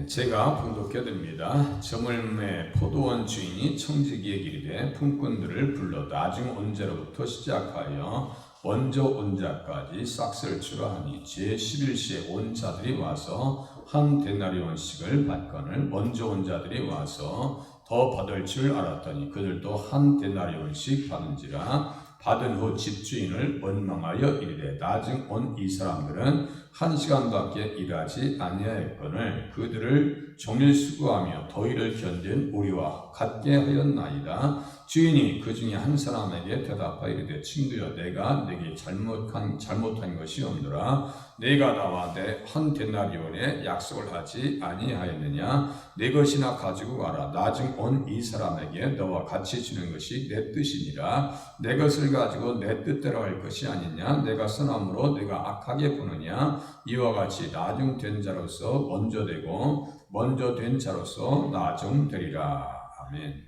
제가 봉독해드립니다. 저물매 포도원 주인이 청지기에 이르되 품꾼들을 불러 나중 온 자로부터 시작하여 먼저 온 자까지 싹스를 주라 하니 제11시에 온 자들이 와서 한 데나리온씩을 받거늘 먼저 온 자들이 와서 더 받을 줄 알았더니 그들도 한 데나리온씩 받은지라. 받은 후 집주인을 원망하여 이르되 나중 온 이 사람들은 1시간밖에 일하지 아니하였거늘 그들을 종일 수고하며 더위를 견딘 우리와 같게 하였나이다. 주인이 그 중에 한 사람에게 대답하여 이르되 친구여 내가 내게 잘못한 것이 없노라. 내가 나와 내 한 데나리온에 약속을 하지 아니하였느냐. 내 것이나 가지고 가라. 나중 온 이 사람에게 너와 같이 주는 것이 내 뜻이니라. 내 것을 가지고 내 뜻대로 할 것이 아니냐. 내가 선함으로 내가 악하게 보느냐. 이와 같이 나중 된 자로서 먼저 되고 먼저 된 자로서 나중 되리라. 아멘.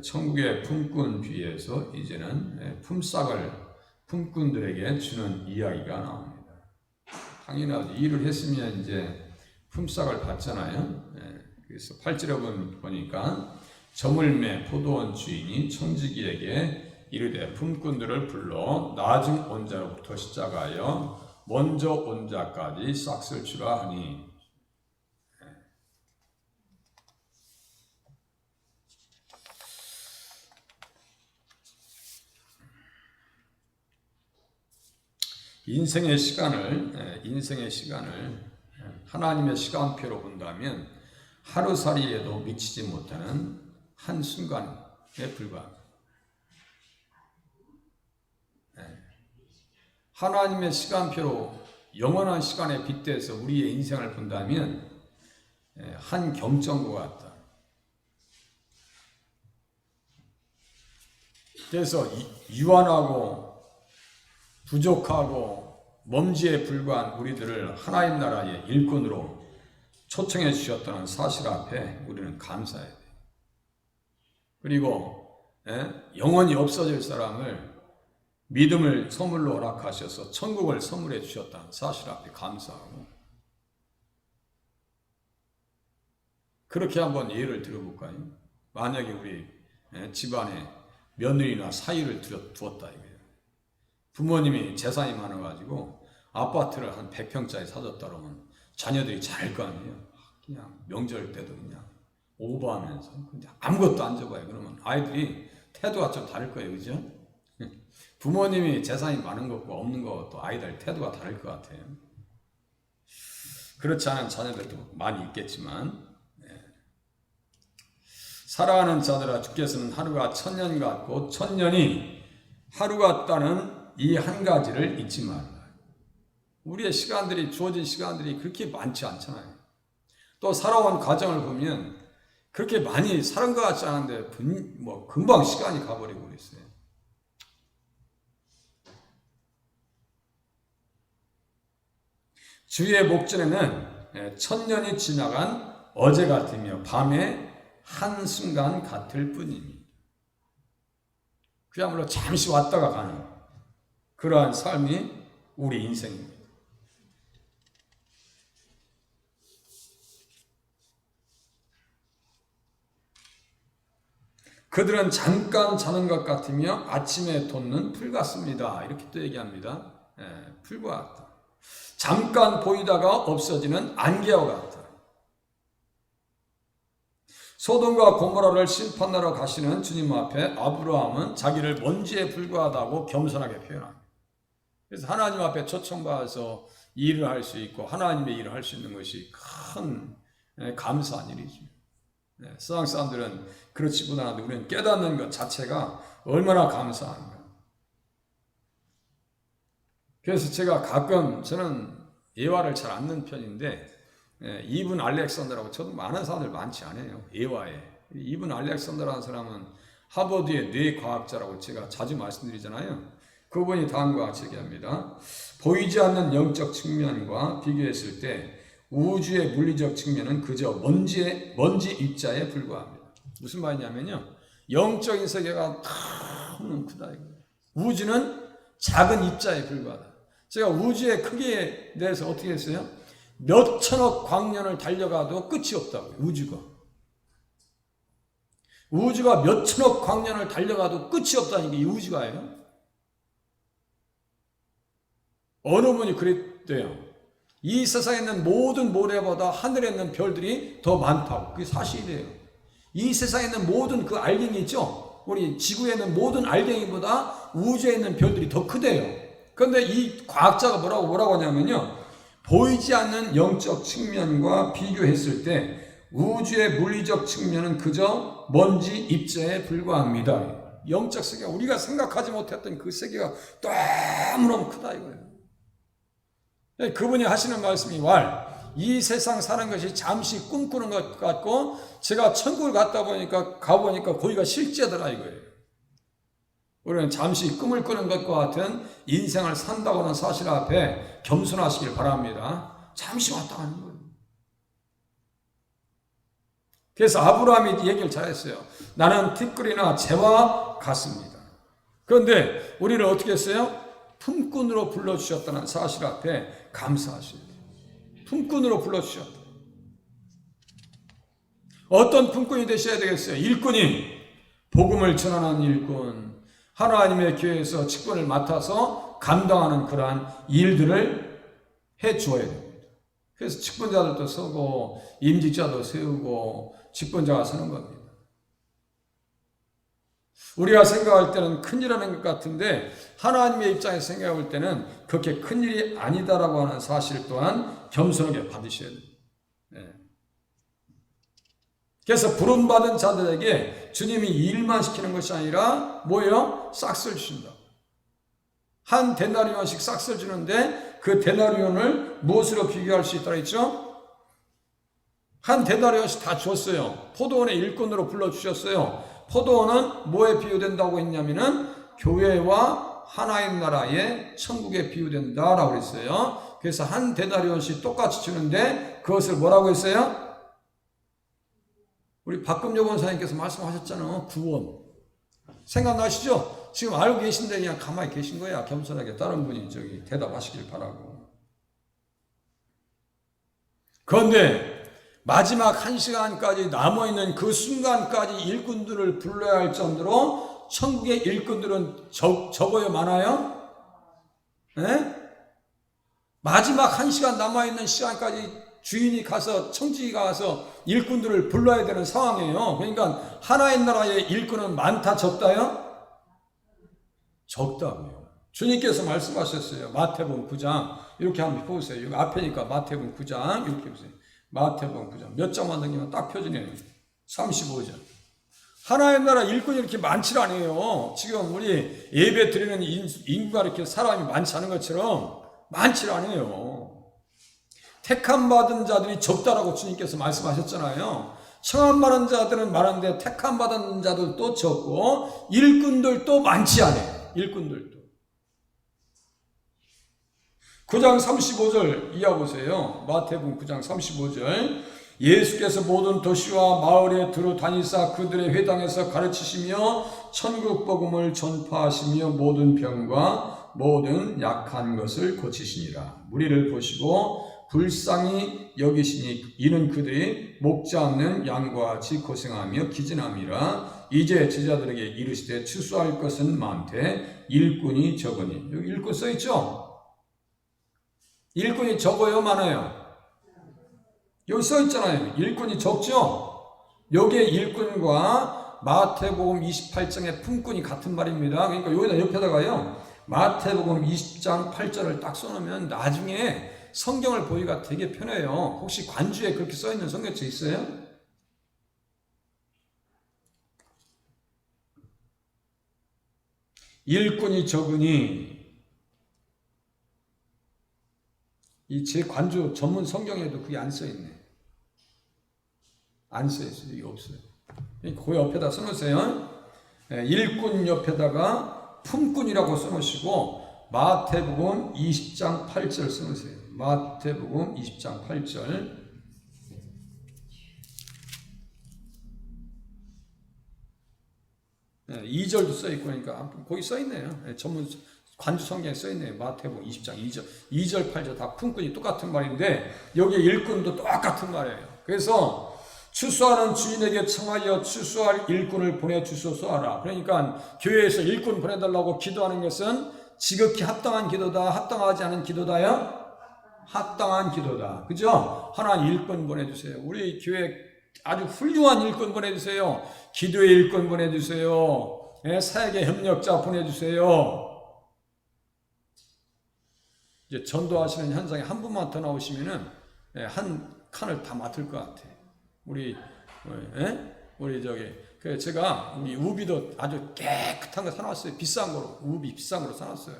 천국의 품꾼 비에서 이제는 품삯을 품꾼들에게 주는 이야기가 나옵니다. 당연하죠. 일을 했으면 이제 품삯을 받잖아요. 그래서 8절에 보니까 저물매 포도원 주인이 청지기에게 이르되 품꾼들을 불러 나중 온 자로부터 시작하여 먼저 온 자까지 싹스를 주라 하니. 인생의 시간을 하나님의 시간표로 본다면 하루살이에도 미치지 못하는 한순간에 불과합니다. 하나님의 시간표로 영원한 시간에 빗대서 우리의 인생을 본다면 한 경점과 같다. 그래서 유한하고 부족하고 먼지에 불과한 우리들을 하나님 나라의 일꾼으로 초청해 주셨다는 사실 앞에 우리는 감사해야 돼요. 그리고 영원히 없어질 사람을 믿음을 선물로 허락하셔서 천국을 선물해 주셨다는 사실 앞에 감사하고, 그렇게 한번 예를 들어볼까요? 만약에 우리 집안에 며느리나 사위를 두었다 이거예요. 부모님이 재산이 많아가지고 아파트를 한 100평짜리 사줬다 그러면 자녀들이 잘할 거 아니에요. 그냥 명절 때도 그냥 오버하면서 그냥 아무것도 안 줘봐요. 그러면 아이들이 태도가 좀 다를 거예요. 그죠? 부모님이 재산이 많은 것과 없는 것도 아이들 태도가 다를 것 같아요. 그렇지 않은 자녀들도 많이 있겠지만, 살아가는 자들아 주께서는 하루가 1000년 같고 1000년이 하루 같다는 이 한 가지를 잊지 말라. 우리의 시간들이, 주어진 시간들이 그렇게 많지 않잖아요. 또 살아온 과정을 보면 그렇게 많이 살은 것 같지 않은데 금방 시간이 가버리고 그랬어요. 주의 목전에는 1000년이 지나간 어제 같으며 밤의 한순간 같을 뿐입니다. 그야말로 잠시 왔다가 가는 그러한 삶이 우리 인생입니다. 그들은 잠깐 자는 것 같으며 아침에 돋는 풀 같습니다. 이렇게 또 얘기합니다. 풀과 같다. 잠깐 보이다가 없어지는 안개와 같다. 소돔과 고모라를 심판하러 가시는 주님 앞에 아브라함은 자기를 먼지에 불과하다고 겸손하게 표현합니다. 그래서 하나님 앞에 초청받아서 일을 할 수 있고 하나님의 일을 할 수 있는 것이 큰 감사한 일이죠. 세상 사람들은 그렇지 못하는데 우리는 깨닫는 것 자체가 얼마나 감사한가. 그래서 제가 가끔, 저는 예화를 잘 안 넣는 편인데, 이분 알렉산더라고, 저도 많은 사람들 많지 않아요, 예화에. 이분 알렉산더라는 사람은 하버드의 뇌과학자라고 제가 자주 말씀드리잖아요. 그분이 다음과 같이 얘기합니다. 보이지 않는 영적 측면과 비교했을 때 우주의 물리적 측면은 그저 먼지 입자에 불과합니다. 무슨 말이냐면요, 영적인 세계가 너무 크다 이거예요. 우주는 작은 입자에 불과하다. 제가 우주의 크기에 대해서 어떻게 했어요? 몇 천억 광년을 달려가도 끝이 없다고요. 우주가 몇 천억 광년을 달려가도 끝이 없다는 게 이 우주가예요. 어느 분이 그랬대요. 이 세상에 있는 모든 모래보다 하늘에 있는 별들이 더 많다고. 그게 사실이에요. 이 세상에 있는 모든 그 알갱이 있죠? 우리 지구에 있는 모든 알갱이보다 우주에 있는 별들이 더 크대요. 그런데 이 과학자가 뭐라고 하냐면요. 보이지 않는 영적 측면과 비교했을 때 우주의 물리적 측면은 그저 먼지 입자에 불과합니다. 영적 세계가 우리가 생각하지 못했던 그 세계가 너무너무 크다 이거예요. 그분이 하시는 말씀이 이 세상 사는 것이 잠시 꿈꾸는 것 같고 제가 천국을 가보니까 거기가 실제더라 이거예요. 우리는 잠시 꿈을 꾸는 것과 같은 인생을 산다고 하는 사실 앞에 겸손하시길 바랍니다. 잠시 왔다 가는 거예요. 그래서 아브라함이 얘기를 잘했어요. 나는 티끌이나 재와 같습니다. 그런데 우리를 어떻게 했어요? 품꾼으로 불러주셨다는 사실 앞에 감사하셔야 돼요. 품꾼으로 불러주셨다. 어떤 품꾼이 되셔야 되겠어요? 일꾼이, 복음을 전하는 일꾼, 하나님의 교회에서 직분을 맡아서 감당하는 그러한 일들을 해 주어야 됩니다. 그래서 직분자들도 서고 임직자도 세우고 직분자가 서는 겁니다. 우리가 생각할 때는 큰일이라는 것 같은데 하나님의 입장에서 생각해 볼 때는 그렇게 큰일이 아니다라고 하는 사실 또한 겸손하게 받으셔야 됩니다. 그래서 부름받은 자들에게 주님이 일만 시키는 것이 아니라 뭐예요? 싹스를 주신다. 한 데나리온씩 싹스를 주는데 그 데나리온을 무엇으로 비교할 수 있다고 했죠? 한 데나리온씩 다 줬어요. 포도원의 일꾼으로 불러주셨어요. 포도원은 뭐에 비유된다고 했냐면은 교회와 하나님 나라의 천국에 비유된다라고 했어요. 그래서 한 데나리온씩 똑같이 주는데 그것을 뭐라고 했어요? 우리 박금요 권사님께서 말씀하셨잖아요. 구원. 생각나시죠? 지금 알고 계신데 그냥 가만히 계신 거야. 겸손하게 다른 분이 대답하시길 바라고. 그런데 마지막 1시간까지 남아있는 그 순간까지 일꾼들을 불러야 할 정도로 천국의 일꾼들은 적어요? 많아요? 네? 마지막 1시간 남아있는 시간까지 주인이 가서 청지기가 가서 일꾼들을 불러야 되는 상황이에요. 그러니까 하나의 나라의 일꾼은 많다 적다요? 적다고요. 주님께서 말씀하셨어요. 마태복음 9장 이렇게 한번 보세요. 여기 앞에니까 마태복음 9장 이렇게 보세요. 마태복음 9장 몇 장만 넘기면 딱 표준이에요. 35장. 하나의 나라 일꾼이 이렇게 많지 않아요. 지금 우리 예배 드리는 인구가 이렇게 사람이 많지 않은 것처럼 많지 않아요. 택함 받은 자들이 적다라고 주님께서 말씀하셨잖아요. 청함 받은 자들은 많은데 택함 받은 자들도 적고 일꾼들도 많지 않아요. 일꾼들도. 9장 35절 이하 보세요. 마태복음 9장 35절. 예수께서 모든 도시와 마을에 두루 다니사 그들의 회당에서 가르치시며 천국 복음을 전파하시며 모든 병과 모든 약한 것을 고치시니라. 무리를 보시고 불쌍히 여기시니 이는 그들이 목자 없는 양과 같이 고생하며 기진함이라. 이제 제자들에게 이르시되 추수할 것은 많되 일꾼이 적으니. 여기 일꾼 써있죠? 일꾼이 적어요? 많아요? 여기 써있잖아요. 일꾼이 적죠? 여기에 일꾼과 마태복음 28장의 품꾼이 같은 말입니다. 그러니까 여기다 옆에다가요 마태복음 20장 8절을 딱 써놓으면 나중에 성경을 보기가 되게 편해요. 혹시 관주에 그렇게 써있는 성경책 있어요? 일꾼이 적으니 이 제 관주 전문 성경에도 그게 안 써있네. 안 써있어요. 이게 없어요. 그 옆에다 써놓으세요. 일꾼 옆에다가 품꾼이라고 써놓으시고 마태복음 20장 8절 써놓으세요. 마태복음 20장 8절. 네, 2절도 써있고 그러니까 거기 써있네요. 전문 관주 성경에 써있네요. 마태복음 20장 2절 8절 다 품꾼이 똑같은 말인데 여기 일꾼도 똑같은 말이에요. 그래서 추수하는 주인에게 청하여 추수할 일꾼을 보내주소서 하라. 그러니까 교회에서 일꾼 보내달라고 기도하는 것은 지극히 합당한 기도다, 합당하지 않은 기도다요? 합당한 기도다. 그죠? 하나님 일꾼 보내주세요. 우리 교회 아주 훌륭한 일꾼 보내주세요. 기도의 일꾼 보내주세요. 사역의 협력자 보내주세요. 이제 전도하시는 현장에 한 분만 더 나오시면은 한 칸을 다 맡을 것 같아. 우리 제가 우리 우비도 아주 깨끗한 거 사놨어요. 비싼 거로 우비 비싼 거로 사놨어요.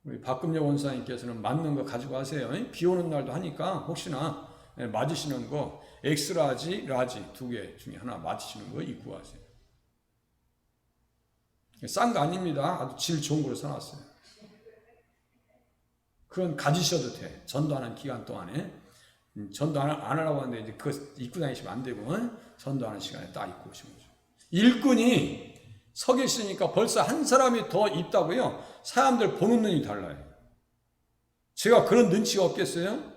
우리 박금영 원사님께서는 맞는 거 가지고 가세요. 비 오는 날도 하니까 혹시나 맞으시는 거 엑스라지, 라지 두 개 중에 하나 맞으시는 거 입고 가세요. 싼 거 아닙니다. 아주 질 좋은 거로 사놨어요. 그건 가지셔도 돼. 전도하는 기간 동안에. 전도 안 하려고 하는데 이제 그거 입고 다니시면 안 되고 전도하는 시간에 딱 입고 오시면 되죠. 일꾼이 서 계시니까 벌써 한 사람이 더 있다고요. 사람들 보는 눈이 달라요. 제가 그런 눈치가 없겠어요?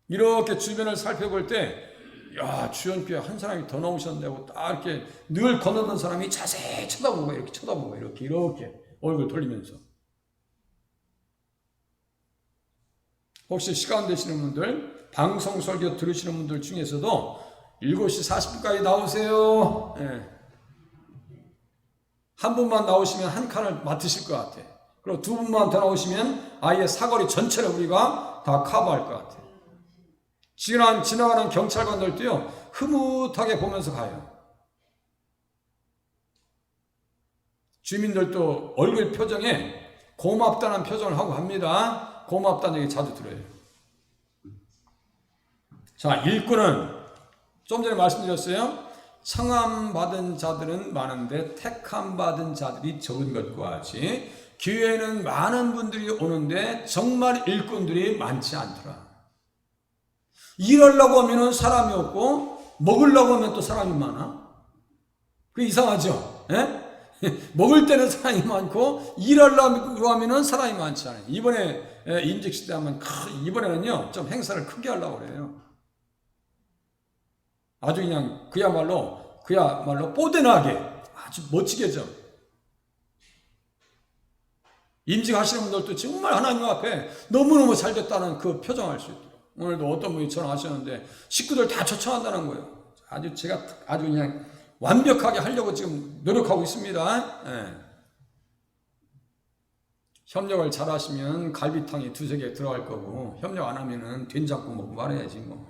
이렇게 주변을 살펴볼 때 야, 주연교회 한 사람이 더 나오셨는데 딱 이렇게 늘 건너던 사람이 자세히 쳐다보고 이렇게 얼굴 돌리면서. 혹시 시간 되시는 분들, 방송 설교 들으시는 분들 중에서도 7시 40분까지 나오세요. 한 분만 나오시면 한 칸을 맡으실 것 같아. 그리고 두 분만 더 나오시면 아예 사거리 전체를 우리가 다 커버할 것 같아. 지나가는 경찰관들도요, 흐뭇하게 보면서 가요. 주민들도 얼굴 표정에 고맙다는 표정을 하고 합니다. 고맙다는 얘기 자주 들어요. 자, 일꾼은 좀 전에 말씀드렸어요. 청함받은 자들은 많은데 택함받은 자들이 적은 것과 같이 교회에는 많은 분들이 오는데 정말 일꾼들이 많지 않더라. 일하려고 하면 사람이 없고 먹으려고 하면 또 사람이 많아. 그 이상하죠? 먹을 때는 사람이 많고 일하려고 하면 사람이 많지 않아요. 이번에 임직시대 하면 이번에는요 좀 행사를 크게 하려고 그래요. 아주 그냥 그야말로 뽀대나게 아주 멋지게죠. 임직하시는 분들도 정말 하나님 앞에 너무너무 잘됐다는 그 표정할 수 있도록. 오늘도 어떤 분이 전화하셨는데 식구들 다 초청한다는 거예요. 제가 아주 그냥 완벽하게 하려고 지금 노력하고 있습니다. 협력을 잘 하시면 갈비탕이 2-3개 들어갈 거고, 협력 안 하면은 된장국 먹고 말해야지 뭐.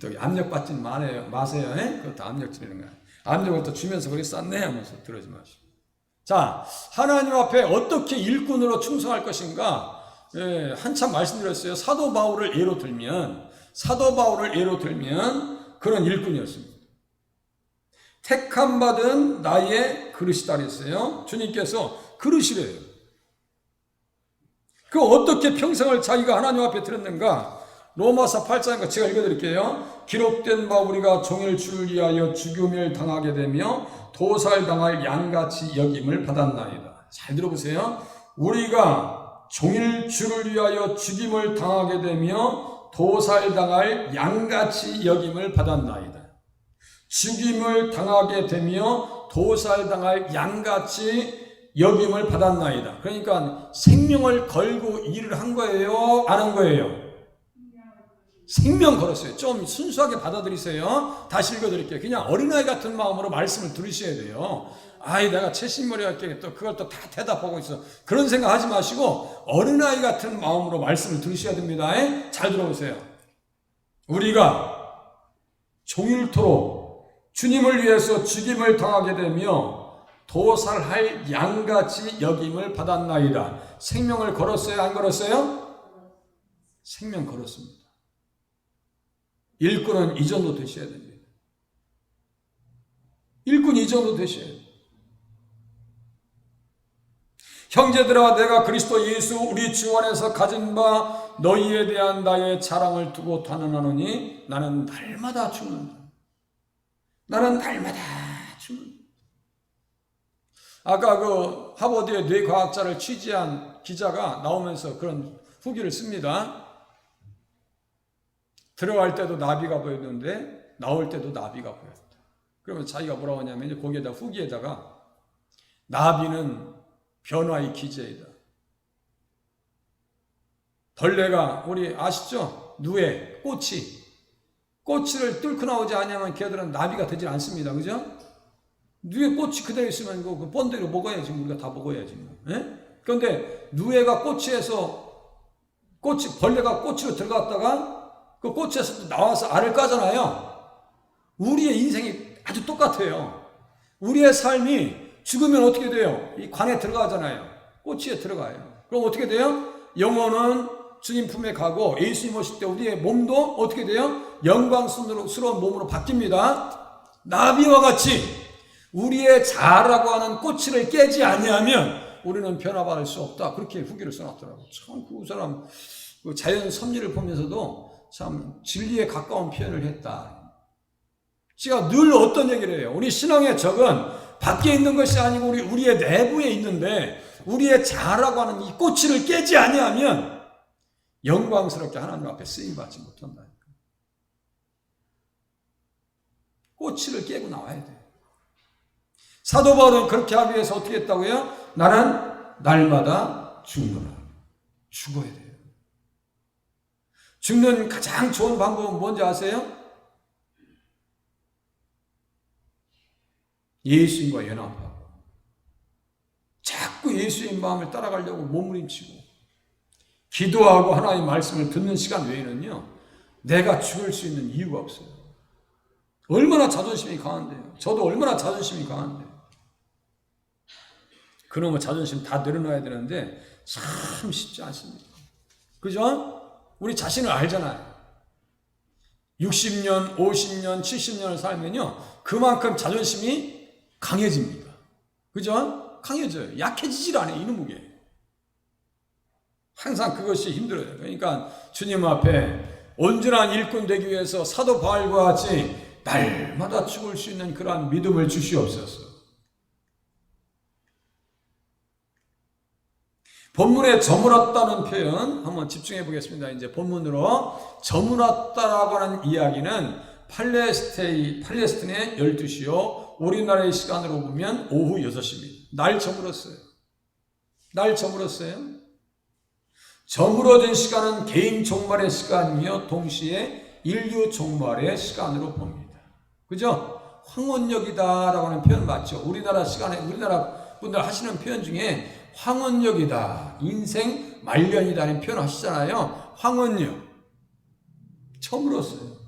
또 압력받지 마세요. 그것도 압력 주는 거야. 압력을 또 주면서 그렇게 쌌네 하면서 들어지 마시고. 자, 하나님 앞에 어떻게 일꾼으로 충성할 것인가? 한참 말씀드렸어요. 사도 바울을 예로 들면 그런 일꾼이었습니다. 택함받은 나의 그릇이다 그랬어요. 주님께서 그릇이래요. 그 어떻게 평생을 자기가 하나님 앞에 드렸는가? 로마서 8장인 거 제가 읽어드릴게요. 기록된 바 우리가 종일 주를 위하여 죽임을 당하게 되며 도살당할 양같이 여김을 받았나이다. 잘 들어보세요. 우리가 종일 주를 위하여 죽임을 당하게 되며 도살당할 양같이 여김을 받았나이다. 죽임을 당하게 되며 도살당할 양같이 여김을 받았나이다. 그러니까 생명을 걸고 일을 한 거예요? 안 한 거예요? 생명 걸었어요. 좀 순수하게 받아들이세요. 다시 읽어드릴게요. 그냥 어린아이 같은 마음으로 말씀을 들으셔야 돼요. 내가 채신머리 할게 또 그걸 또 다 대답하고 있어. 그런 생각 하지 마시고 어린아이 같은 마음으로 말씀을 들으셔야 됩니다. 잘 들어보세요. 우리가 종일토록 주님을 위해서 죽임을 당하게 되며 도살할 양같이 여김을 받았나이다. 생명을 걸었어요? 안 걸었어요? 생명 걸었습니다. 일꾼은 이 정도 되셔야 됩니다. 일꾼 이 정도 되셔야 돼요. 형제들아, 내가 그리스도 예수 우리 주 안에서 가진 바 너희에 대한 나의 자랑을 두고 단언하노니 나는 날마다 죽는다. 나는 날마다 죽는다. 아까 그 하버드의 뇌과학자를 취재한 기자가 나오면서 그런 후기를 씁니다. 들어갈 때도 나비가 보였는데 나올 때도 나비가 보였다. 그러면 자기가 뭐라고 하냐면 거기에다 후기에다가 나비는 변화의 기제이다. 벌레가 우리 아시죠? 누에, 꼬치를 뚫고 나오지 않으면 걔들은 나비가 되질 않습니다. 그죠? 누에 꽃이 그대로 있으면 그 번데기로 먹어야지. 우리가 다 먹어야지. 그런데 누에가 벌레가 꼬치로 들어갔다가 그 꼬치에서 나와서 알을 까잖아요. 우리의 인생이 아주 똑같아요. 우리의 삶이 죽으면 어떻게 돼요? 이 관에 들어가잖아요. 꼬치에 들어가요. 그럼 어떻게 돼요? 영혼은 주님 품에 가고 예수님 오실 때 우리의 몸도 어떻게 돼요? 영광스러운 몸으로 바뀝니다. 나비와 같이 우리의 자라고 하는 꼬치를 깨지 아니하면 우리는 변화받을 수 없다. 그렇게 후기를 써놨더라고요. 참 그 사람 그 자연 섭리를 보면서도 참 진리에 가까운 표현을 했다. 제가 늘 어떤 얘기를 해요. 우리 신앙의 적은 밖에 있는 것이 아니고 우리의 내부에 있는데 우리의 자라고 하는 이 꼬치를 깨지 아니하면 영광스럽게 하나님 앞에 쓰임받지 못한다니까. 꼬치를 깨고 나와야 돼요. 사도 바울은 그렇게 하기 위해서 어떻게 했다고요? 나는 날마다 죽노라. 죽어야 돼요. 죽는 가장 좋은 방법은 뭔지 아세요? 예수님과 연합하고 자꾸 예수님 마음을 따라가려고 몸부림치고 기도하고 하나님의 말씀을 듣는 시간 외에는요 내가 죽을 수 있는 이유가 없어요. 얼마나 자존심이 강한데요. 저도 얼마나 자존심이 강한데요. 그놈의 자존심 다 내려놔야 되는데 참 쉽지 않습니다. 그죠? 우리 자신을 알잖아요. 60년, 50년, 70년을 살면요 그만큼 자존심이 강해집니다. 그죠? 강해져요. 약해지질 않아요. 이놈무게. 항상 그것이 힘들어요. 그러니까 주님 앞에 온전한 일꾼 되기 위해서 사도 바울과 같이 날마다 죽을 수 있는 그러한 믿음을 주시옵소서. 본문에 저물었다는 표현 한번 집중해 보겠습니다. 이제 본문으로 저물었다라고 하는 이야기는 팔레스틴의 12시요. 우리나라의 시간으로 보면 오후 6시입니다. 날 저물었어요. 저물어진 시간은 개인 종말의 시간이며 동시에 인류 종말의 시간으로 봅니다. 그죠? 황혼역이다라고 하는 표현 맞죠? 우리나라 시간에 우리나라 분들 하시는 표현 중에 황혼역이다, 인생 말년이다는 표현 하시잖아요. 황혼역. 저물었어요.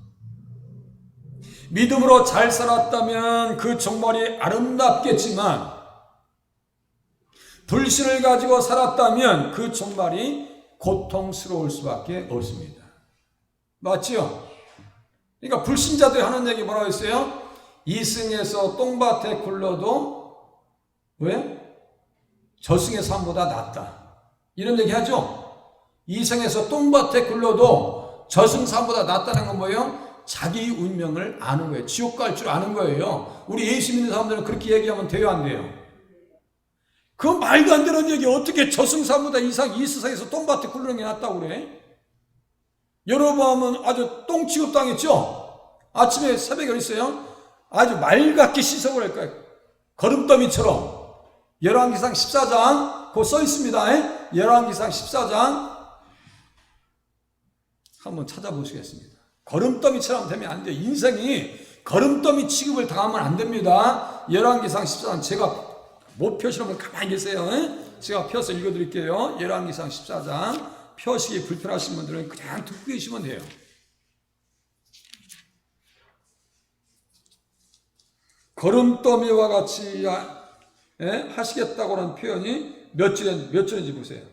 믿음으로 잘 살았다면 그 종말이 아름답겠지만 불신을 가지고 살았다면 그 종말이 고통스러울 수밖에 없습니다. 맞죠? 그러니까 불신자들이 하는 얘기 뭐라고 했어요? 이승에서 똥밭에 굴러도 왜? 저승의 삶보다 낫다. 이런 얘기 하죠? 이승에서 똥밭에 굴러도 저승 삶보다 낫다는 건 뭐예요? 자기 운명을 아는 거예요. 지옥 갈 줄 아는 거예요. 우리 예수 믿는 사람들은 그렇게 얘기하면 돼요, 안 돼요? 그 말도 안 되는 얘기 어떻게 저승사보다 이 세상에서 똥밭에 굴르는 게 낫다고 그래? 여러분 하면 아주 똥 취급당했죠? 아침에 새벽에 있어요? 아주 맑게 씻어버릴 거예요. 거름더미처럼. 열왕기상 14장 그거 써 있습니다. 열왕기상 14장 한번 찾아보시겠습니다. 거름더미처럼 되면 안 돼요. 인생이 거름더미 취급을 당하면 안 됩니다. 열왕기상 14장 제가 못 펴시면 가만히 계세요. 제가 펴서 읽어드릴게요. 열왕기상 14장 펴시기 불편하신 분들은 그냥 듣고 계시면 돼요. 거름더미와 같이 하시겠다고 하는 표현이 몇 절인지 보세요.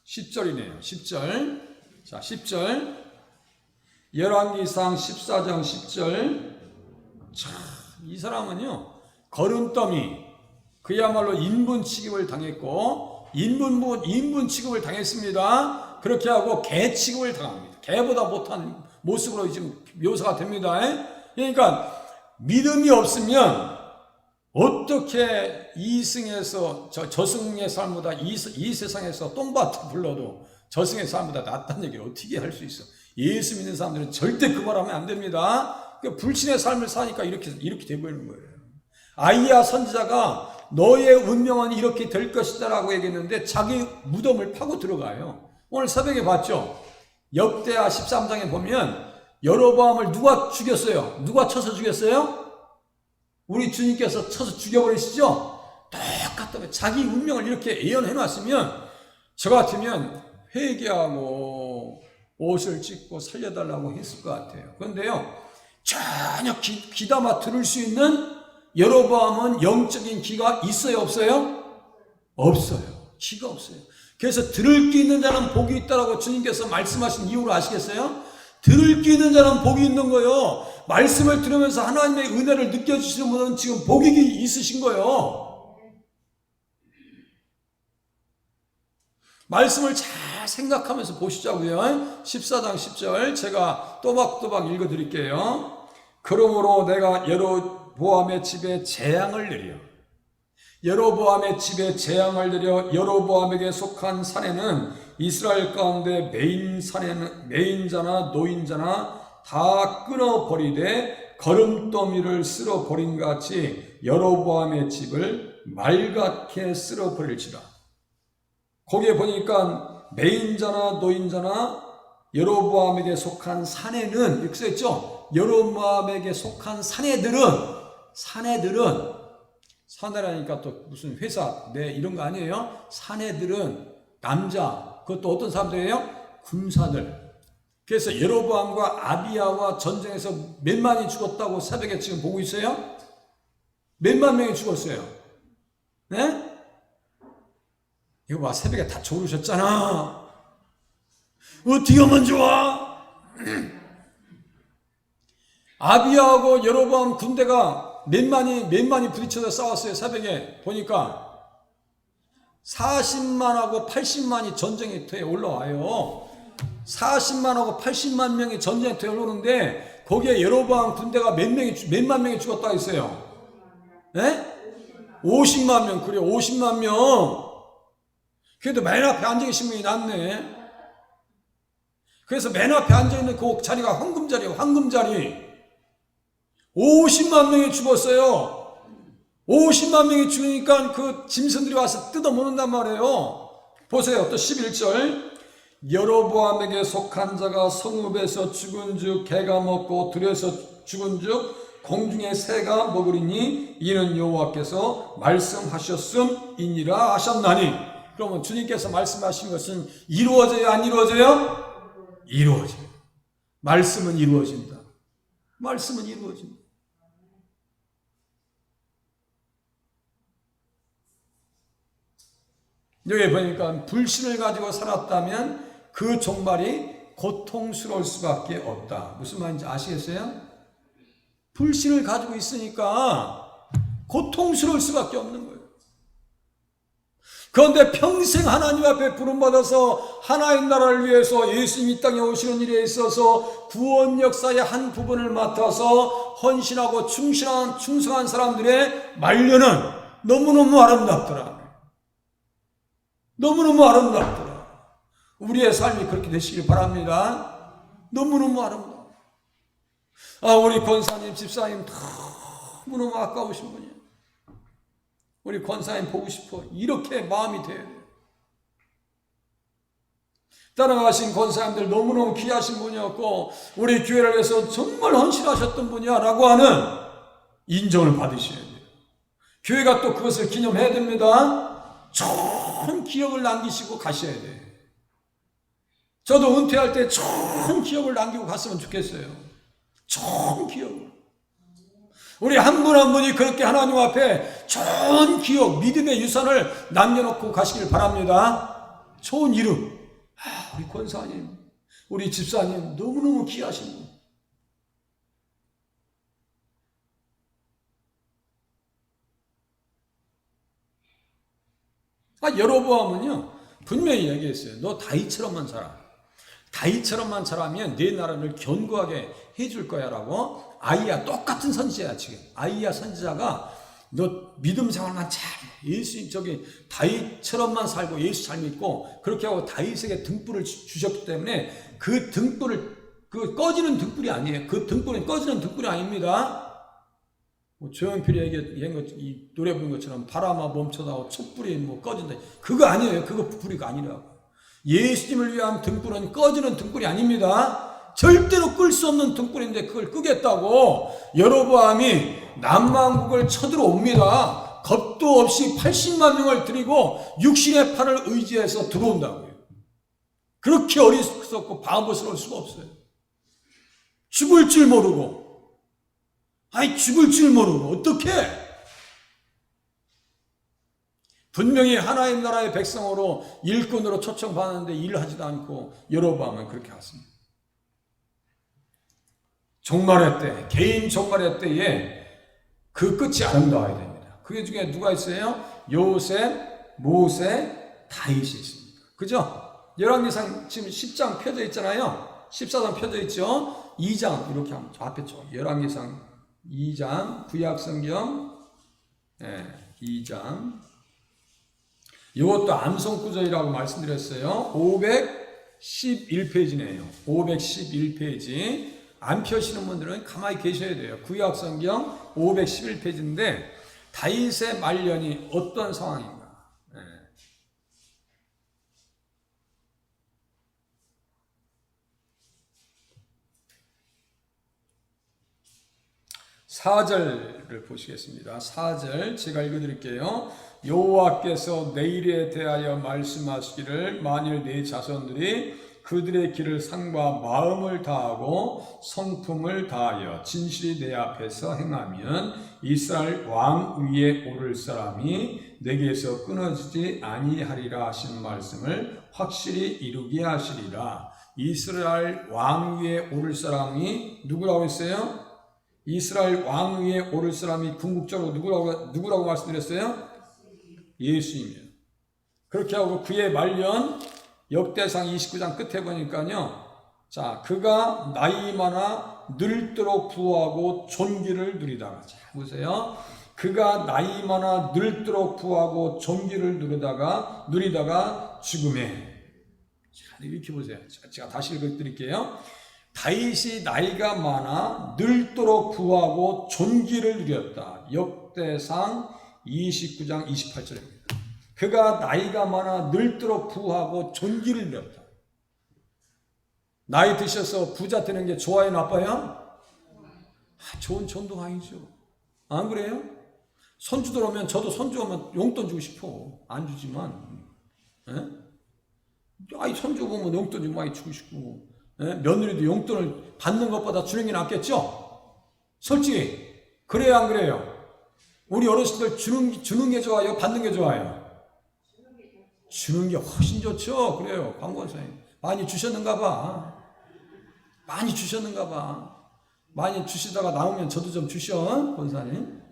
10절이네요. 10절. 자, 10절. 열왕기상 14장 10절. 참, 이 사람은요, 거름더미, 그야말로 인분 취급을 당했고 인분 취급을 당했습니다. 그렇게 하고 개 취급을 당합니다. 개보다 못한 모습으로 지금 묘사가 됩니다. 그러니까 믿음이 없으면 어떻게 이승에서 저승의 삶보다 이 세상에서 똥밭을 불러도 저승의 삶보다 낫다는 얘기를 어떻게 할 수 있어? 예수 믿는 사람들은 절대 그 말하면 안 됩니다. 불신의 삶을 사니까 이렇게 돼버리는 거예요. 아이야 선지자가 너의 운명은 이렇게 될 것이다 라고 얘기했는데 자기 무덤을 파고 들어가요. 오늘 새벽에 봤죠? 역대하 13장에 보면 여로보암을 누가 죽였어요? 누가 쳐서 죽였어요? 우리 주님께서 쳐서 죽여버리시죠? 똑같다면 자기 운명을 이렇게 예언해 놨으면 저 같으면 회개하고 옷을 찢고 살려달라고 했을 것 같아요. 그런데요, 전혀 귀담아 들을 수 있는 여로보암은 영적인 귀가 있어요, 없어요? 없어요. 귀가 없어요. 그래서 들을 귀 있는 자는 복이 있다라고 주님께서 말씀하신 이유를 아시겠어요? 들을 귀 있는 자는 복이 있는 거예요. 말씀을 들으면서 하나님의 은혜를 느껴주시는 분은 지금 복이 있으신 거예요. 말씀을 잘 생각하면서 보시자고요. 14장 10절 제가 또박또박 읽어드릴게요. 그러므로 내가 여로보암의 집에 재앙을 내려 여로보암의 집에 재앙을 내려 여로보암에게 속한 사내는 이스라엘 가운데 매인자나 노인자나 다 끊어버리되 거름더미를 쓸어버린 같이 여로보암의 집을 말갛게 쓸어버릴지라. 거기에 보니까 매인자나 노인자나 여로보암에게 속한 사내는 이렇게 써있죠. 여로보암에게 속한 사내라니까 또 무슨 회사 이런 거 아니에요. 사내들은 남자, 그것도 어떤 사람들이에요? 군사들. 그래서 여로보암과 아비야와 전쟁에서 몇만이 죽었다고 새벽에 지금 보고 있어요? 몇만 명이 죽었어요. 네? 이거 봐, 새벽에 다 졸으셨잖아. 어떻게 하면 좋아? 아비야하고 여로보암 군대가 몇만이 부딪혀서 싸웠어요. 새벽에 보니까 40만하고 80만이 전쟁터에 올라와요. 40만하고 80만 명이 전쟁터에 올라오는데 거기에 여로보암 군대가 몇만 명이 죽었다고 했어요. 네? 50만 명. 그래, 50만 명. 그래도 맨 앞에 앉아계신 분이 낫네. 그래서 맨 앞에 앉아있는 그 자리가 황금자리예요. 황금자리. 50만 명이 죽었어요. 50만 명이 죽으니까 그 짐승들이 와서 뜯어먹는단 말이에요. 보세요. 또 11절. 여로보암에게 속한 자가 성읍에서 죽은 즉 개가 먹고 들에서 죽은 즉 공중의 새가 먹으리니 이는 여호와께서 말씀하셨음이니라 하셨나니. 그러면 주님께서 말씀하신 것은 이루어져요, 안 이루어져요? 이루어져요. 말씀은 이루어진다. 말씀은 이루어진다. 여기 보니까 불신을 가지고 살았다면 그 종말이 고통스러울 수밖에 없다. 무슨 말인지 아시겠어요? 불신을 가지고 있으니까 고통스러울 수밖에 없는 거예요. 그런데 평생 하나님 앞에 부름받아서 하나의 나라를 위해서 예수님 이 땅에 오시는 일에 있어서 구원 역사의 한 부분을 맡아서 헌신하고 충성한 사람들의 말년은 너무너무 아름답더라. 너무너무 아름답더라. 우리의 삶이 그렇게 되시길 바랍니다. 너무너무 아름다워. 우리 권사님, 집사님 너무너무 아까우신 분이에요. 우리 권사님 보고 싶어. 이렇게 마음이 돼야 돼요. 따라가신 권사님들 너무너무 귀하신 분이었고 우리 교회를 위해서 정말 헌신하셨던 분이야 라고 하는 인정을 받으셔야 돼요. 교회가 또 그것을 기념해야 됩니다. 좋은 기억을 남기시고 가셔야 돼요. 저도 은퇴할 때 좋은 기억을 남기고 갔으면 좋겠어요. 좋은 기억을. 우리 한 분 한 분이 그렇게 하나님 앞에 좋은 기억, 믿음의 유산을 남겨놓고 가시길 바랍니다. 좋은 이름. 우리 권사님, 우리 집사님 너무너무 귀하신 분. 여로보암은요 분명히 얘기했어요. 너 다윗처럼만 살아. 다윗처럼만 잘하면 내 나라를 견고하게 해줄 거야 라고. 아이야 똑같은 선지자야 지금. 아이야 선지자가 너 믿음 생활만 잘 예수 다윗처럼만 살고 예수 잘 믿고 그렇게 하고 다윗에게 등불을 주셨기 때문에 그 등불을 그 꺼지는 등불이 아니에요. 그 등불은 꺼지는 등불이 아닙니다. 조용필이 얘기한 것, 이 노래 부른 것처럼 바람아 멈춰다오 촛불이 꺼진다. 그거 아니에요. 그거 불이 아니라고. 예수님을 위한 등불은 꺼지는 등불이 아닙니다. 절대로 끌 수 없는 등불인데 그걸 끄겠다고 여로보암이 남왕국을 쳐들어옵니다. 겁도 없이 80만 명을 들이고 육신의 팔을 의지해서 들어온다고요. 그렇게 어리석고 바보스러울 수가 없어요. 죽을 줄 모르고. 죽을 줄 모르고 어떻게? 분명히 하나님 나라의 백성으로 일꾼으로 초청받았는데 일하지도 않고 여로보암은 그렇게 왔습니다. 종말의 때, 개인 종말의 때에 그 끝이 아름다워야 됩니다. 그 중에 누가 있어요? 요셉, 모세, 다윗이 있습니다. 그죠? 열왕기상 지금 10장 펴져 있잖아요. 14장 펴져 있죠? 2장 이렇게 하면 앞에 쪽 열왕기상 2장 구약성경 2장 이것도 암송구절이라고 말씀드렸어요. 511페이지네요. 511페이지 안 펴시는 분들은 가만히 계셔야 돼요. 구약성경 511페이지인데 다윗의 말년이 어떤 상황인가. 사절을 보시겠습니다. 4절 제가 읽어드릴게요. 여호와께서 내일에 대하여 말씀하시기를 만일 내 자손들이 그들의 길을 상과 마음을 다하고 성품을 다하여 진실이 내 앞에서 행하면 이스라엘 왕 위에 오를 사람이 내게서 끊어지지 아니하리라 하신 말씀을 확실히 이루게 하시리라. 이스라엘 왕 위에 오를 사람이 누구라고 했어요? 이스라엘 왕 위에 오를 사람이 궁극적으로 누구라고 말씀드렸어요? 예수님이에요. 그렇게 하고 그의 말년 역대상 29장 끝에 보니까요. 자, 그가 나이 많아 늙도록 부하고 존귀를 누리다가. 자, 보세요. 그가 나이 많아 늙도록 부하고 존귀를 누리다가 죽음에. 자, 이렇게 보세요. 제가 다시 읽어드릴게요. 다윗이 나이가 많아 늙도록 부하고 존귀를 누렸다. 역대상 29장 28절입니다. 그가 나이가 많아 늙도록 부하고 존귀를 누렸다. 나이 드셔서 부자 되는 게 좋아요, 나빠요? 좋은 전통아니죠. 안 그래요? 손주들 오면 저도 손주 오면 용돈 주고 싶어. 안 주지만 손주 보면 용돈 좀 많이 주고 싶고 며느리도 용돈을 받는 것보다 주는 게 낫겠죠? 솔직히 그래요, 안 그래요? 우리 어르신들 주는 게 좋아요? 받는 게 좋아요? 주는 게 훨씬 좋죠. 그래요. 광고원사님 많이 주셨는가 봐. 많이 주시다가 남으면 저도 좀 주셔, 권사님.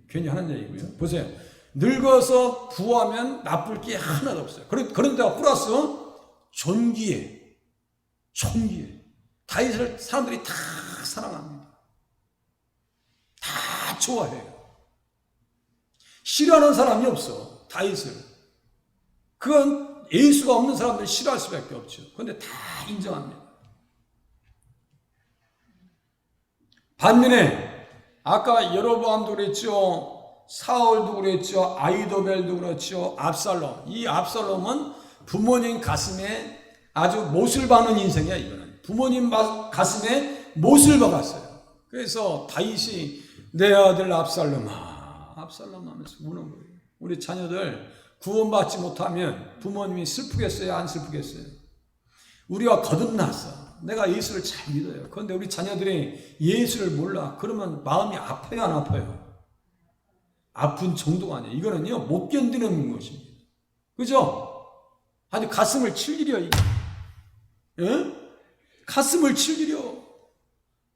괜히 하는 얘기고요. 보세요. 늙어서 부하면 나쁠 게 하나도 없어요. 그런데 플러스 존귀해. 다윗을 사람들이 다 사랑합니다. 다 좋아해요. 싫어하는 사람이 없어. 다윗을. 그건 예수가 없는 사람들이 싫어할 수밖에 없죠. 그런데 다 인정합니다. 반면에 아까 여로보암도 그랬죠. 사울도 그랬죠. 아히도벨도 그렇죠. 압살롬. 이 압살롬은 부모님 가슴에 아주 못을 박는 인생이야. 이거는 부모님 가슴에 못을 박았어요. 그래서 다윗이 내 아들 압살롬아, 압살롬 하면서 우는 거예요. 우리 자녀들 구원받지 못하면 부모님이 슬프겠어요? 안 슬프겠어요? 우리가 거듭났어. 내가 예수를 잘 믿어요. 그런데 우리 자녀들이 예수를 몰라. 그러면 마음이 아파요, 안 아파요? 아픈 정도가 아니에요. 이거는요, 못 견디는 것입니다. 그죠? 아주 가슴을 칠기려. 예? 가슴을 칠기려.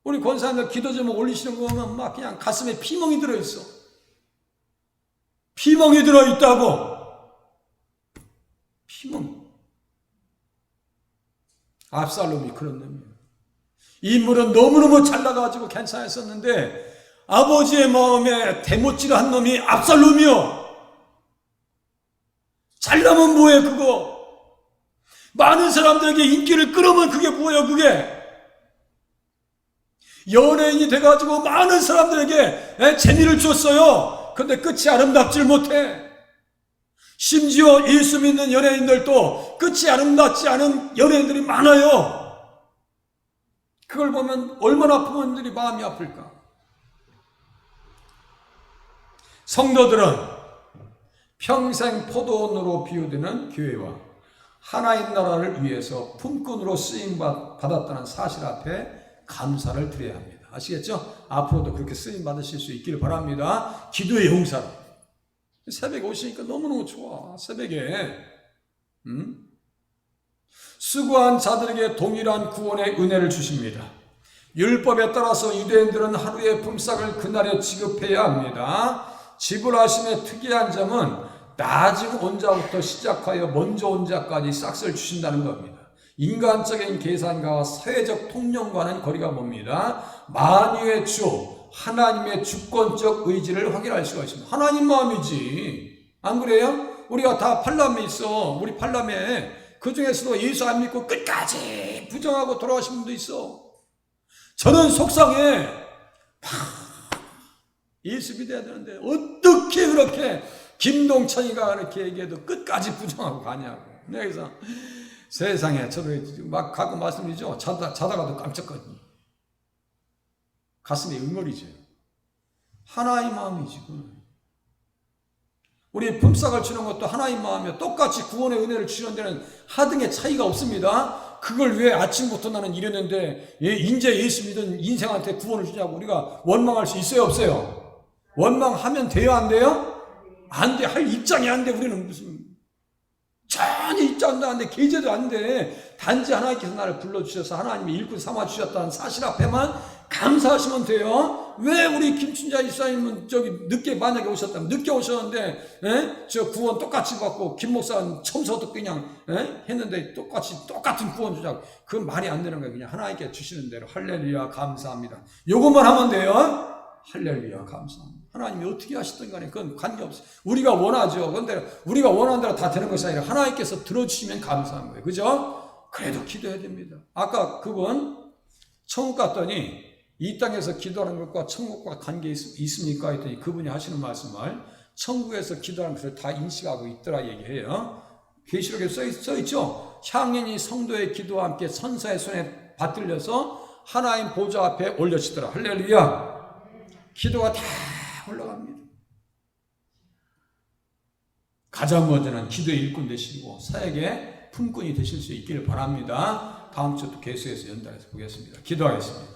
우리 권사님들 기도 제목 올리시는 거 보면 막 그냥 가슴에 피멍이 들어있어. 피멍이 들어있다고. 피멍. 압살롬이 그런 놈이에요. 인물은 너무너무 잘나가지고 괜찮았었는데 아버지의 마음에 대못질한 놈이 압살롬이요. 잘나면 뭐해 그거. 많은 사람들에게 인기를 끌으면 그게 뭐예요 그게. 연예인이 돼가지고 많은 사람들에게 재미를 줬어요. 근데 끝이 아름답질 못해. 심지어 예수 믿는 연예인들도 끝이 아름답지 않은 연예인들이 많아요. 그걸 보면 얼마나 부모님들이 마음이 아플까. 성도들은 평생 포도원으로 비유되는 교회와 하나님 나라를 위해서 품꾼으로 쓰임 받았다는 사실 앞에 감사를 드려야 합니다. 아시겠죠? 앞으로도 그렇게 쓰임 받으실 수 있기를 바랍니다. 기도의 용사로. 새벽에 오시니까 너무너무 좋아. 새벽에 수고한 자들에게 동일한 구원의 은혜를 주십니다. 율법에 따라서 유대인들은 하루의 품삯을 그날에 지급해야 합니다. 지불하심의 특이한 점은 나중 온 자부터 시작하여 먼저 온 자까지 싹을 주신다는 겁니다. 인간적인 계산과 사회적 통념과는 거리가 멉니다. 만유의 주 하나님의 주권적 의지를 확인할 수가 있습니다. 하나님 마음이지. 안 그래요? 우리가 다 팔남매 있어. 우리 팔남매 그 중에서도 예수 안 믿고 끝까지 부정하고 돌아가신 분도 있어. 저는 속상해. 예수 믿어야 되는데 어떻게 그렇게 김동천이가 그렇게 얘기해도 끝까지 부정하고 가냐고. 그래서 세상에 저도 막 가끔 말씀드리죠. 자다가도 깜짝거리니 가슴이 응어리죠. 하나의 마음이지. 우리 품삯을 주는 것도 하나의 마음이요. 똑같이 구원의 은혜를 주는 데는 하등의 차이가 없습니다. 그걸 왜 아침부터 나는 이랬는데 인제 예수 믿은 인생한테 구원을 주냐고 우리가 원망할 수 있어요 없어요? 원망하면 돼요 안 돼요? 안 돼. 할 입장이 안 돼. 우리는 무슨 전혀 입장도 안 돼. 계제도 안 돼. 단지 하나님께서 나를 불러주셔서 하나님이 일꾼 삼아주셨다는 사실 앞에만 감사하시면 돼요. 왜 우리 김춘자 이사님은 저기 늦게 만약에 오셨다면 늦게 오셨는데 저 구원 똑같이 받고 김 목사는 처음부터 그냥 했는데 똑같은 구원 주자고. 그건 말이 안 되는 거예요. 그냥 하나님께 주시는 대로 할렐루야 감사합니다. 요것만 하면 돼요. 할렐루야 감사합니다. 하나님이 어떻게 하시든 간에 그건 관계없어요. 우리가 원하죠. 그런데 우리가 원하는 대로 다 되는 것이 아니라 하나님께서 들어주시면 감사한 거예요. 그죠? 그래도 기도해야 됩니다. 아까 그분 천국 갔더니 이 땅에서 기도하는 것과 천국과 관계 있습니까? 했더니 그분이 하시는 말씀을 천국에서 기도하는 것을 다 인식하고 있더라 얘기해요. 계시록에 써있죠. 향인이 성도의 기도와 함께 천사의 손에 받들려서 하나님 보좌 앞에 올려지더라. 할렐루야. 기도가 다 올라갑니다. 가장 먼저는 기도의 일꾼 되시고 사역의 품꾼이 되실 수 있기를 바랍니다. 다음 주 또 계속해서 연달아서 보겠습니다. 기도하겠습니다.